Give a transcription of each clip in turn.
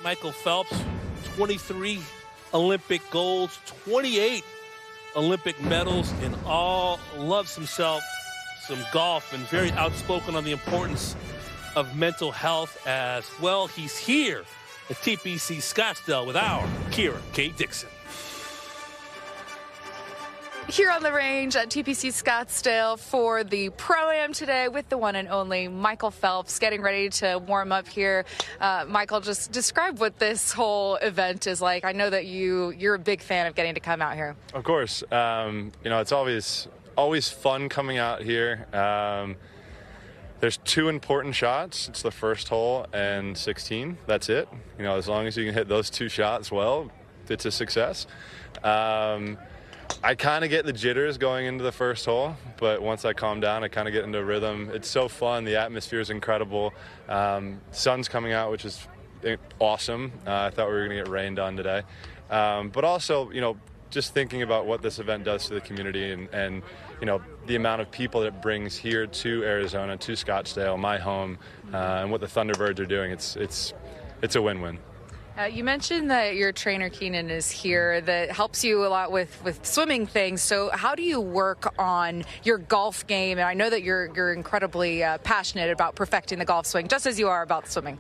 Michael Phelps, 23 Olympic golds, 28 Olympic medals in all. Loves himself some golf and very outspoken on the importance of mental health as well. He's here at TPC Scottsdale with our Kira K. Dixon. Here on the range at TPC Scottsdale for the Pro-Am today with the one and only Michael Phelps, getting ready to warm up here. Michael, just describe what this whole event is like. I know that you're a big fan of getting to come out here. Of course. It's always fun coming out here. There's two important shots. It's the first hole and 16. That's it. As long as you can hit those two shots well, it's a success. I kind of get the jitters going into the first hole, but once I calm down, I kind of get into a rhythm. It's so fun. The atmosphere is incredible. Sun's coming out, which is awesome. I thought we were going to get rained on today. But also, just thinking about what this event does to the community and the amount of people that it brings here to Arizona, to Scottsdale, my home, and what the Thunderbirds are doing, it's a win-win. You mentioned that your trainer Keenan is here, that helps you a lot with swimming things. So how do you work on your golf game? And I know that you're incredibly passionate about perfecting the golf swing, just as you are about swimming.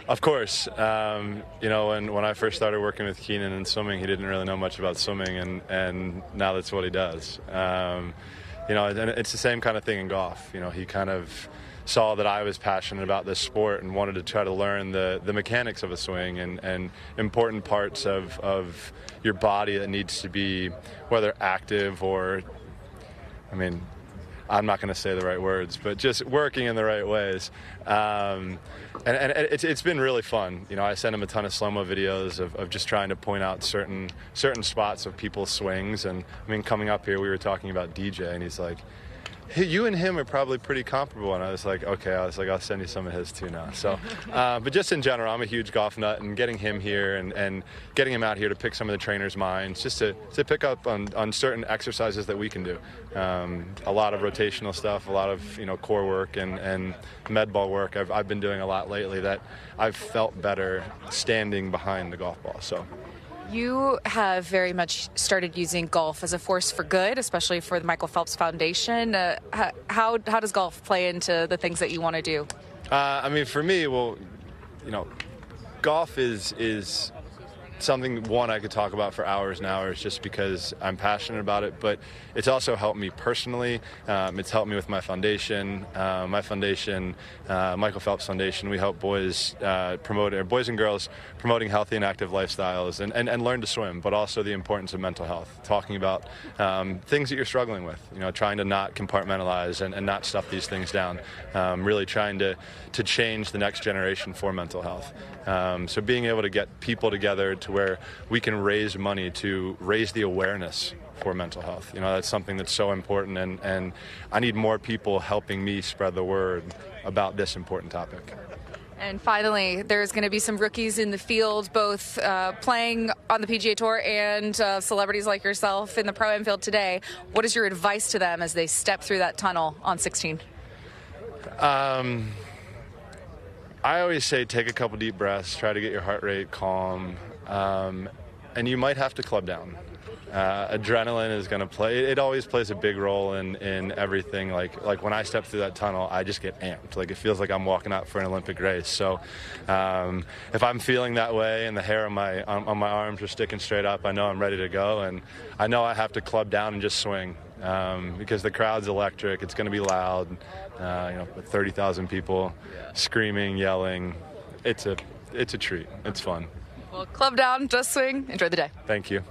Of course. When I first started working with Keenan in swimming, he didn't really know much about swimming, and now that's what he does. And it's the same kind of thing in golf. He kind of saw that I was passionate about this sport and wanted to try to learn the mechanics of a swing and important parts of your body that needs to be, whether active or, I'm not going to say the right words, but just working in the right ways. And it's been really fun. I sent him a ton of slow-mo videos of just trying to point out certain spots of people's swings. And coming up here, we were talking about DJ, and he's like, hey, you and him are probably pretty comparable. And I was like, okay. I'll send you some of his too now. So, but just in general, I'm a huge golf nut, and getting him here and getting him out here to pick some of the trainers' minds, just to pick up on certain exercises that we can do. A lot of rotational stuff, a lot of core work and med ball work. I've been doing a lot lately that I've felt better standing behind the golf ball. So. You have very much started using golf as a force for good, especially for the Michael Phelps Foundation. How does golf play into the things that you want to do? For me, golf is something, one, I could talk about for hours and hours just because I'm passionate about it, but it's also helped me personally. It's helped me with my foundation. My foundation, Michael Phelps Foundation, we help boys and girls promoting healthy and active lifestyles and learn to swim, but also the importance of mental health, talking about things that you're struggling with, trying to not compartmentalize and not stuff these things down, really trying to change the next generation for mental health. So being able to get people together to where we can raise money to raise the awareness for mental health. That's something that's so important, and I need more people helping me spread the word about this important topic. And finally, there's going to be some rookies in the field, both playing on the PGA Tour and celebrities like yourself in the Pro-Am field today. What is your advice to them as they step through that tunnel on 16? I always say take a couple deep breaths, try to get your heart rate calm, and you might have to club down. Adrenaline is going to play. It always plays a big role in everything. Like when I step through that tunnel, I just get amped. It feels like I'm walking out for an Olympic race. So if I'm feeling that way and the hair on my arms are sticking straight up, I know I'm ready to go, and I know I have to club down and just swing because the crowd's electric. It's going to be loud. With 30,000 people screaming, yelling. It's a treat. It's fun. Well, club down, just swing. Enjoy the day. Thank you.